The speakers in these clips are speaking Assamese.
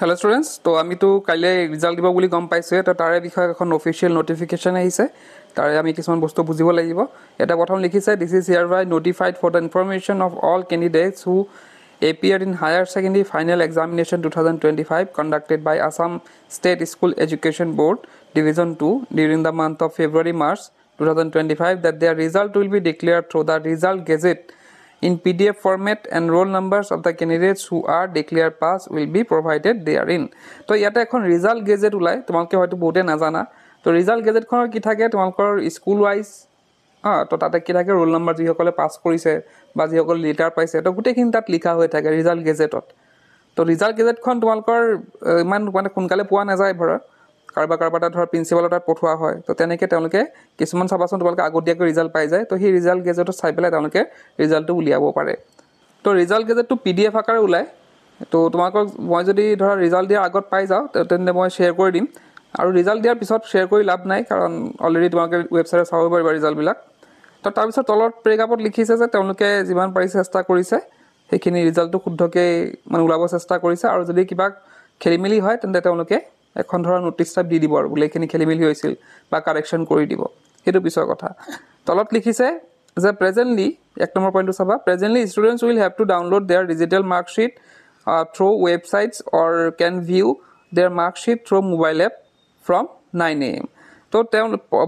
Hello students, তো আমি তো কাইলে ৰিজাল্ট দিব বুলি গম পাইছো তো তাৰে বিষয়ে এখন অফিচিয়েল নোটিফিকেশন আহিছে তাৰে আমি কিছুমান বস্তু বুজিব লাগিব এটা প্ৰথম লিখিছে this is hereby notified for the information of all candidates who appeared in higher secondary final examination 2025 conducted by Assam State School Education Board Division 2 during the month of February March 2025 that their result will be declared through the result gazette in PDF format and roll numbers of the candidates who are declared pass will be provided therein. তো ইয়াতে এখন ৰিজাল্ট গেজেট ওলাই তোমালোকে হয়তো বহুতে নাজানা তো ৰিজাল্ট গেজেটখনৰ কি থাকে তোমালোকৰ স্কুল ওয়াইজ তো তাতে কি থাকে ৰোল নাম্বাৰ যিসকলে পাস কৰিছে বা যিসকলে লেটাৰ পাইছে তো গোটেইখিনি তাত লিখা হৈ থাকে ৰিজাল্ট গেজেটত তো ৰিজাল্ট গেজেটখন তোমালোকৰ ইমান মানে সোনকালে পোৱা নাযায় ভৰা কাৰোবাৰ তাত ধৰ প্ৰিন্সিপালৰ তাত পঠোৱা হয় তো তেনেকৈ তেওঁলোকে কিছুমান চাবাচোন তোমালোকে আগতীয়াকৈ ৰিজাল্ট পাই যায় তো সেই ৰিজাল্ট গেজেটত চাই পেলাই তেওঁলোকে ৰিজাল্টটো উলিয়াব পাৰে তো ৰিজাল্ট গেজেটটো PDF আকাৰে ওলায় তো তোমালোকক মই যদি ধৰা ৰিজাল্ট দিয়াৰ আগত পাই যাওঁ তেন্তে মই শ্বেয়াৰ কৰি দিম আৰু ৰিজাল্ট দিয়াৰ পিছত শ্বেয়াৰ কৰি লাভ নাই কাৰণ অলৰেডি তোমালোকে ৱেবছাইটত চাব পাৰিবা ৰিজাল্টবিলাক তো তাৰপিছত তলত প্ৰেগাপত লিখিছে যে তেওঁলোকে যিমান পাৰিছে চেষ্টা কৰিছে সেইখিনি ৰিজাল্টটো শুদ্ধকৈ মানে ওলাব চেষ্টা কৰিছে আৰু যদি কিবা খেলিমেলি হয় তেন্তে তেওঁলোকে এখন ধৰা নোটিছ টাইপ দি দিব আৰু বোলে এইখিনি খেলিমেলি হৈছিল বা কাৰেকশ্যন কৰি দিব সেইটো পিছৰ কথা তলত লিখিছে যে প্ৰেজেন্টলি এক নম্বৰ পইণ্টটো চাবা presently students will have to download their digital marksheet through websites or can view their marksheet through mobile app from 9 AM তো তেওঁ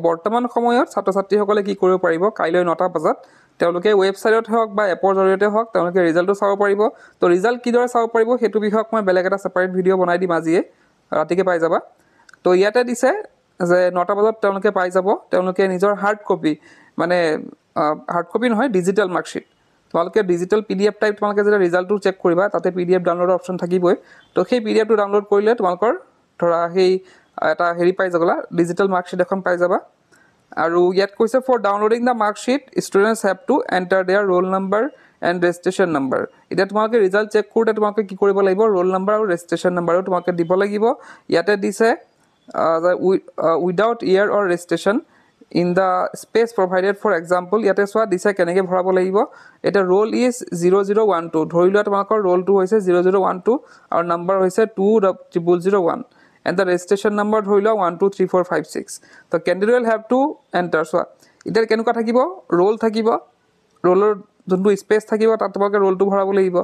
বৰ্তমান সময়ত ছাত্ৰ ছাত্ৰীসকলে কি কৰিব পাৰিব কাইলৈ 9টা বজাত তেওঁলোকে ৱেবছাইটত হওক বা এপৰ জৰিয়তে হওক তেওঁলোকে ৰিজাল্টটো চাব পাৰিব তো ৰিজাল্ট কিদৰে চাব পাৰিব সেইটো বিষয়ক মই বেলেগ এটা ছেপাৰেট ভিডিঅ' বনাই দিম আজিয়ে ৰাতিকে পাই যাবা তো ইয়াতে দিছে যে 9টা বজাত তেওঁলোকে পাই যাব তেওঁলোকে নিজৰ হাৰ্ড কপি মানে হাৰ্ড কপি নহয় ডিজিটেল মাৰ্কশ্বিট তোমালোকে ডিজিটেল PDF টাইপ তোমালোকে যেতিয়া ৰিজাল্টটো চেক কৰিবা তাতে PDF ডাউনলোডৰ অপশ্যন থাকিবই তো সেই PDFটো ডাউনলোড কৰিলে তোমালোকৰ ধৰা সেই এটা হেৰি পাই যাবলা ডিজিটেল মাৰ্কশ্বিট এখন পাই যাবা আৰু ইয়াত কৈছে for downloading the marksheet students have to enter their roll number and registration number এতিয়া তোমালোকে ৰিজাল্ট চেক কৰোঁতে তোমালোকে কি কৰিব লাগিব ৰোল নাম্বাৰ আৰু ৰেজিষ্ট্ৰেশ্যন নাম্বাৰো তোমালোকে দিব লাগিব ইয়াতে দিছে without year or registration in the space provided for example ইয়াতে চোৱা দিছে কেনেকৈ ভৰাব লাগিব এতিয়া ৰোল ইজ 0012 ধৰি লোৱা তোমালোকৰ ৰোলটো হৈছে 0012 আৰু নাম্বাৰ হৈছে 2001 and the registration number ধৰি লোৱা 123456 তো candidate will have to enter চোৱা এতিয়া কেনেকুৱা থাকিব ৰোল থাকিব ৰোলৰ যোনটো স্পেচ থাকিব তাত তোমালোকে ৰোলটো ভৰাব লাগিব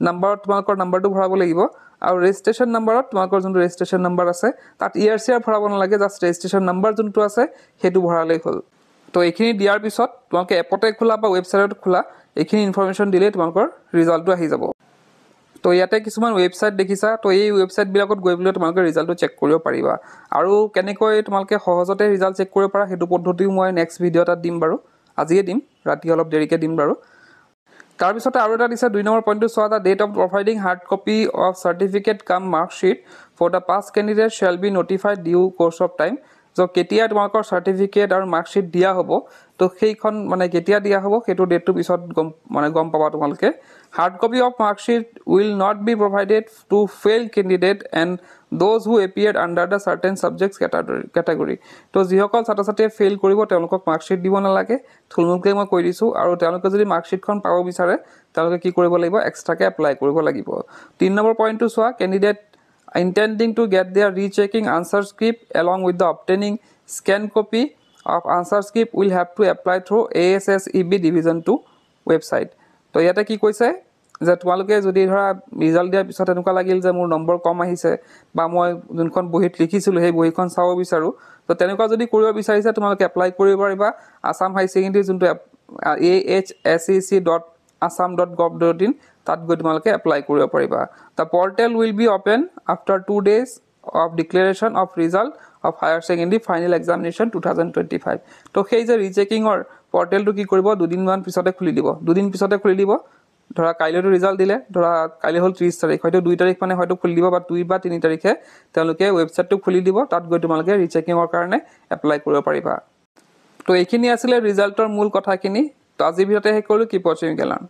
নাম্বাৰত তোমালোকৰ নাম্বাৰটো ভৰাব লাগিব আৰু ৰেজিষ্ট্ৰেশ্যন নাম্বাৰত তোমালোকৰ যোনটো ৰেজিষ্ট্ৰেশ্যন নাম্বাৰ আছে তাত ইয়াৰ ভৰাব নালাগে জাষ্ট ৰেজিষ্ট্ৰেশ্যন নাম্বাৰ যোনটো আছে সেইটো ভৰালেই হ'ল তো এইখিনি দিয়াৰ পিছত তোমালোকে এপতে খোলা বা ৱেবছাইটত খোলা এইখিনি ইনফৰমেশ্যন দিলে তোমালোকৰ ৰিজাল্টটো আহি যাব তো ইয়াতে কিছুমান ৱেবছাইট দেখিছা তো এই ৱেবছাইটবিলাকত গৈ পেলাই তোমালোকে ৰিজাল্টটো চেক কৰিব পাৰিবা আৰু কেনেকৈ তোমালোকে সহজতে ৰিজাল্ট চেক কৰিব পাৰা সেইটো পদ্ধতিও মই নেক্সট ভিডিঅ' এটাত দিম বাৰু আজিয়ে দিম ৰাতি অলপ দেৰিকৈ দিম বাৰু তাৰপিছতে আৰু এটা দিছে 2 নম্বৰ পইণ্টটো চোৱা the date of providing hard copy of certificate cum marksheet for the pass candidate shall be notified due course of time so' কেতিয়া তোমালোকৰ চাৰ্টিফিকেট আৰু মাৰ্কশ্বিট দিয়া হ'ব তো সেইখন মানে কেতিয়া দিয়া হ'ব সেইটো ডেটটো পিছত গম পাবা তোমালোকে hard copy of marksheet will not be provided to fail candidate and those who appeared under the certain subjects category তো যিসকল ছাত্ৰ ছাত্ৰীয়ে ফেইল কৰিব তেওঁলোকক মাৰ্কশ্বিট দিব নালাগে থুলমূলকৈ মই কৈ দিছোঁ আৰু তেওঁলোকে যদি মাৰ্কশ্বিটখন পাব বিচাৰে তেওঁলোকে কি কৰিব লাগিব এক্সট্ৰাকৈ এপ্লাই কৰিব লাগিব 3 নম্বৰ পইণ্টটো চোৱা candidate intending to get their rechecking answer script along with the obtaining scanned copy of answer script will have to apply through ASSEB Division 2 website তো ইয়াতে কি কৈছে যে তোমালোকে যদি ধৰা ৰিজাল্ট দিয়াৰ পিছত এনেকুৱা লাগিল যে মোৰ নম্বৰ কম আহিছে বা মই যোনখন বহীত লিখিছিলোঁ সেই বহীখন চাব বিচাৰোঁ তো তেনেকুৱা যদি কৰিব বিচাৰিছে তোমালোকে এপ্লাই কৰিব পাৰিবা আসাম হাই ছেকেণ্ডেৰী যোনটো ahsec.assam.gov.in তাত গৈ তোমালোকে এপ্লাই কৰিব পাৰিবা the portal will be open after 2 days of declaration of result of higher secondary final examination 2025 তো সেই যে ৰিচেকিঙৰ পৰ্টেলটো কি কৰিব দুদিনমান পিছতে খুলি দিব দুদিন পিছতে খুলি দিব ধৰা কাইলৈতো ৰিজাল্ট দিলে ধৰা কাইলৈ হ'ল 30 তাৰিখ হয়তো 2 তাৰিখ মানে হয়তো খুলি দিব বা 2 বা 3 তাৰিখে তেওঁলোকে ৱেবছাইটটো খুলি দিব তাত গৈ তোমালোকে ৰিচেকিঙৰ কাৰণে এপ্লাই কৰিব পাৰিবা তো এইখিনি আছিলে ৰিজাল্টৰ মূল কথাখিনি তো আজি ভিডিঅ'তে শেষ কৰিলোঁ কি পঢ়িম গেলান